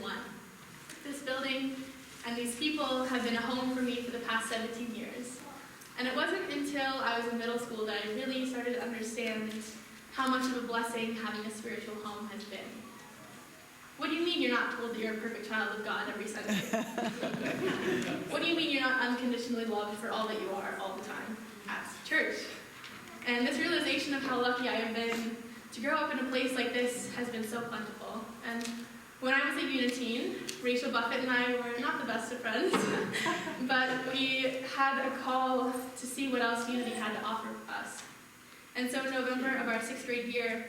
2001. This building and these people have been a home for me for the past 17 years. And it wasn't until I was in middle school that I really started to understand how much of a blessing having a spiritual home has been. What do you mean you're not told that you're a perfect child of God every Sunday? What do you mean you're not unconditionally loved for all that you are all the time at church? And this realization of how lucky I have been to grow up in a place like this has been so plentiful. And when I was a uniteen, Rachel Buffett and I were not the best of friends, but we had a call to see what else Unity had to offer us. And so in November of our 6th grade year,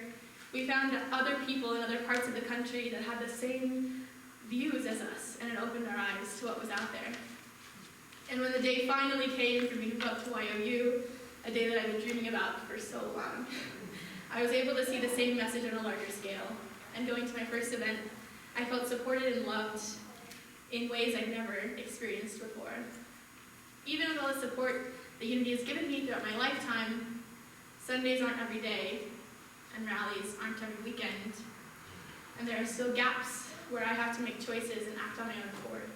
we found other people in other parts of the country that had the same views as us, and it opened our eyes to what was out there. And when the day finally came for me to go up to YOU, a day that I've been dreaming about for so long, I was able to see the same message on a larger scale. And going to my first event, I felt supported and loved in ways I'd never experienced before. Even with all the support that Unity has given me throughout my lifetime, Sundays aren't every day, and rallies aren't every weekend. And there are still gaps where I have to make choices and act on my own accord.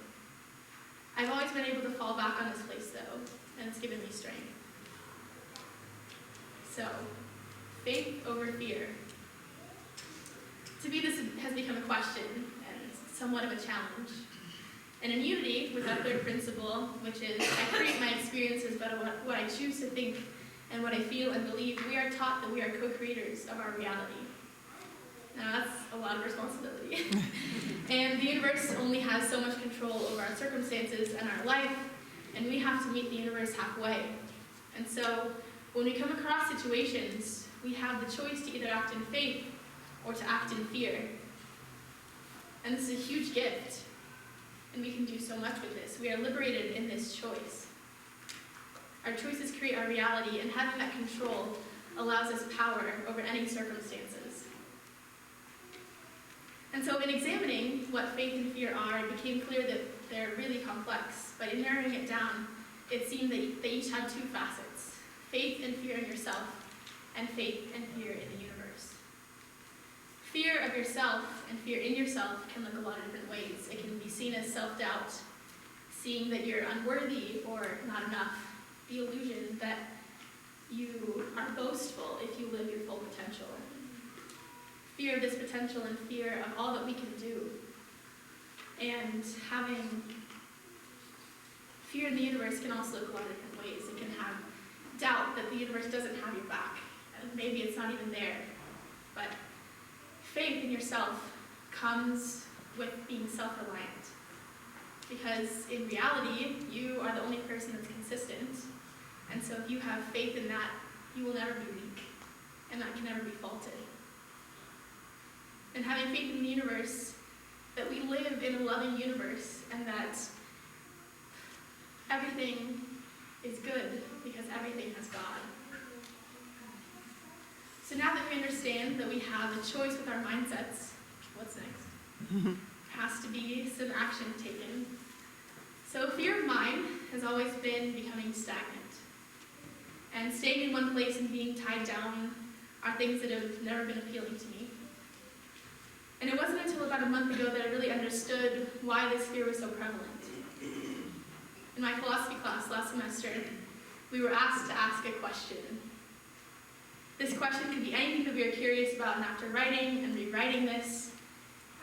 I've always been able to fall back on this place though, and it's given me strength. So, faith over fear. To me, this has become a question and somewhat of a challenge. And in Unity, with our third principle, which is I create my experiences by what I choose to think and what I feel and believe, we are taught that we are co-creators of our reality. Now that's a lot of responsibility. And the universe only has so much control over our circumstances and our life, and we have to meet the universe halfway. And so when we come across situations, we have the choice to either act in faith or to act in fear. And this is a huge gift, and we can do so much with this. We are liberated in this choice. Our choices create our reality, and having that control allows us power over any circumstances. And so in examining what faith and fear are, it became clear that they're really complex. But in narrowing it down, it seemed that they each had two facets: faith and fear in yourself, and faith and fear in the universe. Fear of yourself and fear in yourself can look a lot of different ways. It can be seen as self-doubt, seeing that you're unworthy or not enough, the illusion that you are boastful if you live your full potential. Fear of this potential and fear of all that we can do. And having fear in the universe can also look a lot of different ways. It can have doubt that the universe doesn't have your back, and maybe it's not even there. But faith in yourself comes with being self-reliant. Because in reality, you are the only person that's consistent. And so if you have faith in that, you will never be weak, and that can never be faulted. And having faith in the universe, that we live in a loving universe, and that everything is good because everything has God. So now that we understand that we have a choice with our mindsets, what's next? Has to be some action taken. So fear of mine has always been becoming stagnant. And staying in one place and being tied down are things that have never been appealing to me. And it wasn't until about a month ago that I really understood why this fear was so prevalent. In my philosophy class last semester, we were asked to ask a question. This question could be anything that we were curious about, and after writing and rewriting this,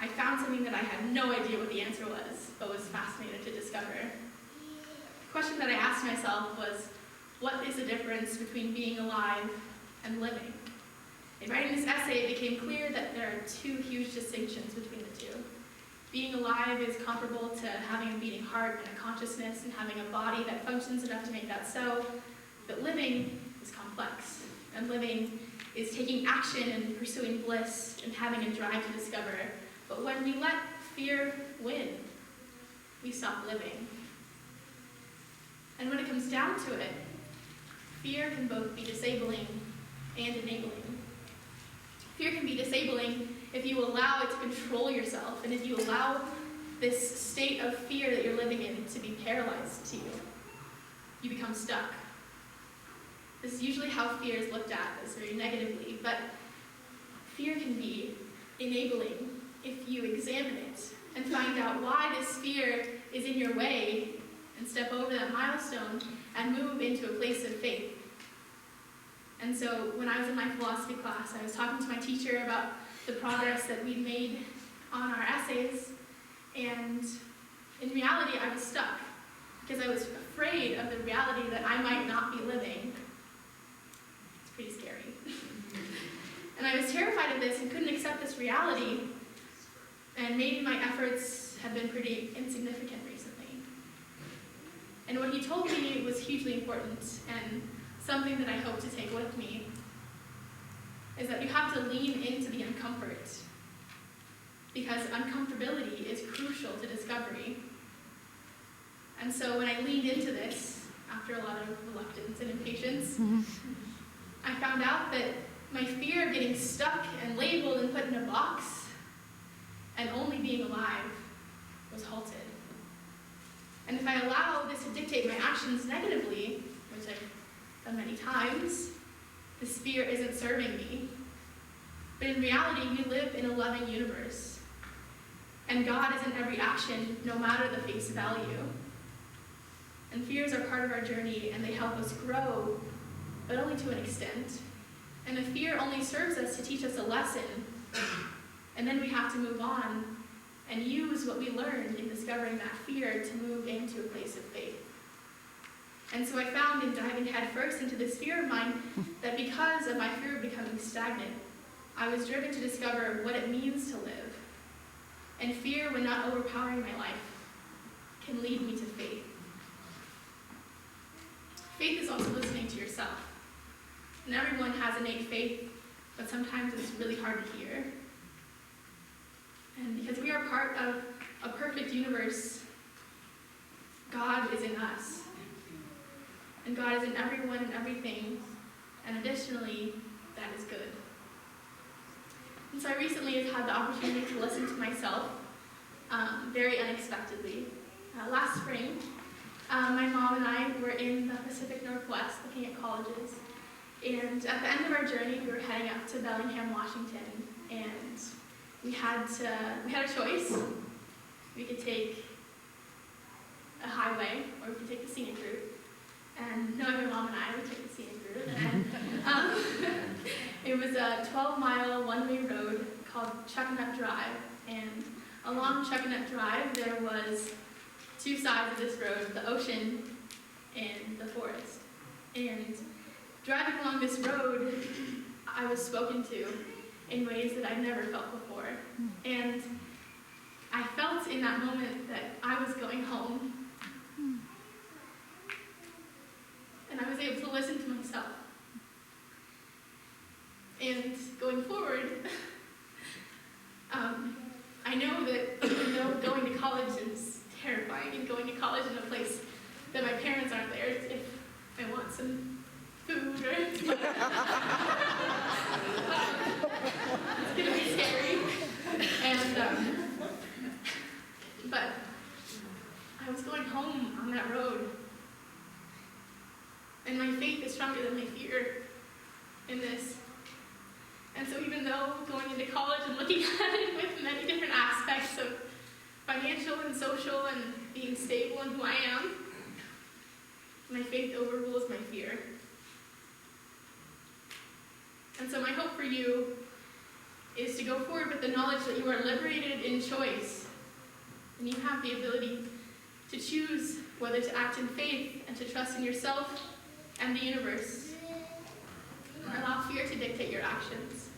I found something that I had no idea what the answer was, but was fascinated to discover. The question that I asked myself was, what is the difference between being alive and living? In writing this essay, it became clear that there are two huge distinctions between the two. Being alive is comparable to having a beating heart and a consciousness and having a body that functions enough to make that so, but living is complex. And living is taking action and pursuing bliss and having a drive to discover. But when we let fear win, we stop living. And when it comes down to it, fear can both be disabling and enabling. Fear can be disabling if you allow it to control yourself, and if you allow this state of fear that you're living in to be paralyzed to you. You become stuck. This is usually how fear is looked at, as very negatively, but fear can be enabling if you examine it and find out why this fear is in your way and step over that milestone and move into a place of faith. And so when I was in my philosophy class, I was talking to my teacher about the progress that we'd made on our essays, and in reality I was stuck because I was afraid of the reality that I might not be living. It's pretty scary. And I was terrified of this and couldn't accept this reality, and maybe my efforts have been pretty insignificant recently. And what he told me was hugely important, and something that I hope to take with me, is that you have to lean into the uncomfort, because uncomfortability is crucial to discovery. And so when I leaned into this, after a lot of reluctance and impatience, I found out that my fear of getting stuck and labeled and put in a box and only being alive was halted. And if I allow this to dictate my actions negatively, which I've done many times, this fear isn't serving me. But in reality, we live in a loving universe. And God is in every action, no matter the face value. And fears are part of our journey, and they help us grow, but only to an extent. And a fear only serves us to teach us a lesson, and then we have to move on and use what we learned in discovering that fear to move into a place of faith. And so I found in diving headfirst into this fear of mine that because of my fear of becoming stagnant, I was driven to discover what it means to live. And fear, when not overpowering my life, can lead me to faith. Faith is also listening to yourself. And everyone has innate faith, but sometimes it's really hard to hear. And because we are part of a perfect universe, God is in us. And God is in everyone and everything, and additionally, that is good. And so I recently have had the opportunity to listen to myself very unexpectedly. Last spring, my mom and I were in the Pacific Northwest looking at colleges. And at the end of our journey, we were heading up to Bellingham, Washington, and we had a choice. We could take a highway, or we could take the scenic route. And knowing my mom and I, we took the scenic route. And it was a 12-mile one-way road called Chuckanut Drive. And along Chuckanut Drive, there was two sides of this road, the ocean and the forest. And driving along this road, I was spoken to in ways that I'd never felt before. And I felt in that moment that I was going home. And I was able to listen to myself. And going forward, I know that even though going to college is terrifying, and going to college in a place that my parents aren't there, if I want some food or it's going to be scary. And but I was going home on that road, and my faith is stronger than my fear in this. And so even though going into college and looking at it with many different aspects of financial and social and being stable in who I am, my faith overrules my fear. And so my hope for you is to go forward with the knowledge that you are liberated in choice, and you have the ability to choose whether to act in faith and to trust in yourself and the universe, or allow fear to dictate your actions.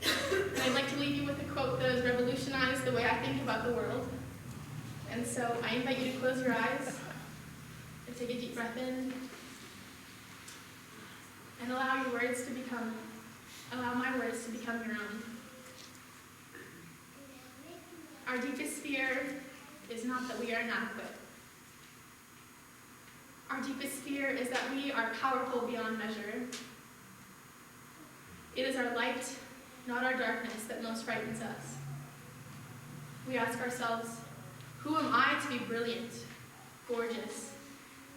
And I'd like to leave you with a quote that has revolutionized the way I think about the world. And so I invite you to close your eyes and take a deep breath in, and allow my words to become your own. Our deepest fear is not that we are inadequate. Our deepest fear is that we are powerful beyond measure. It is our light, not our darkness, that most frightens us. We ask ourselves, who am I to be brilliant, gorgeous,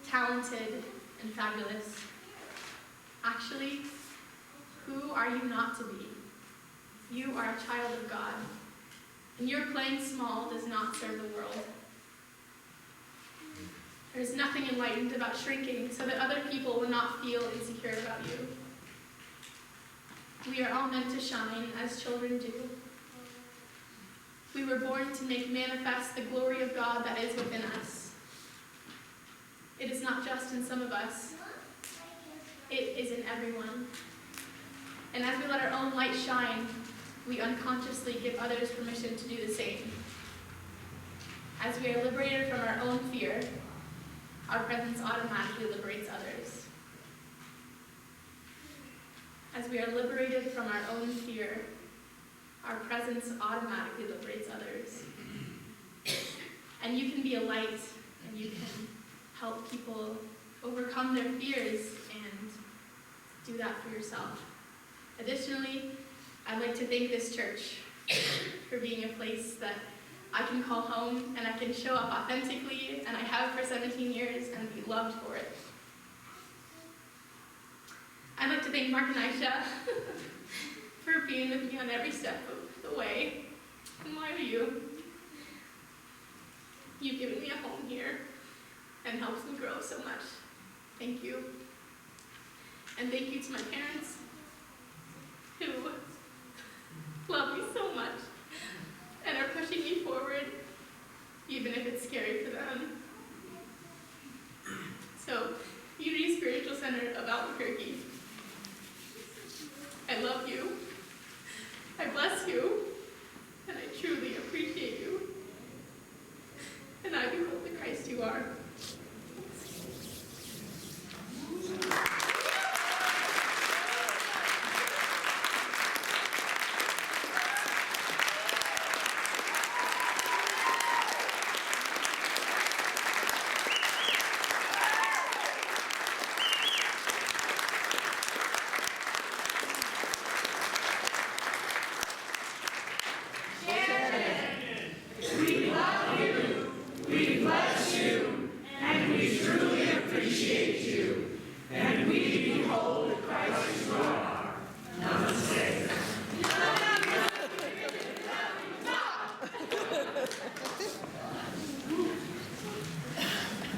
talented, and fabulous? Actually, who are you not to be? You are a child of God. And your playing small does not serve the world. There's nothing enlightened about shrinking so that other people will not feel insecure about you. We are all meant to shine as children do. We were born to make manifest the glory of God that is within us. It is not just in some of us. It is in everyone. And as we let our own light shine, we unconsciously give others permission to do the same. As we are liberated from our own fear, our presence automatically liberates others. As we are liberated from our own fear, our presence automatically liberates others. And you can be a light, and you can help people overcome their fears and do that for yourself. Additionally, I'd like to thank this church for being a place that I can call home and I can show up authentically, and I have for 17 years and be loved for it. I'd like to thank Mark and Aisha for being with me on every step of the way. And why are you? You've given me a home here and helps me grow so much. Thank you. And thank you to my parents who love me so much and are pushing me forward, even if it's scary for them. So, Unity Spiritual Center of Albuquerque, I love you. I bless you.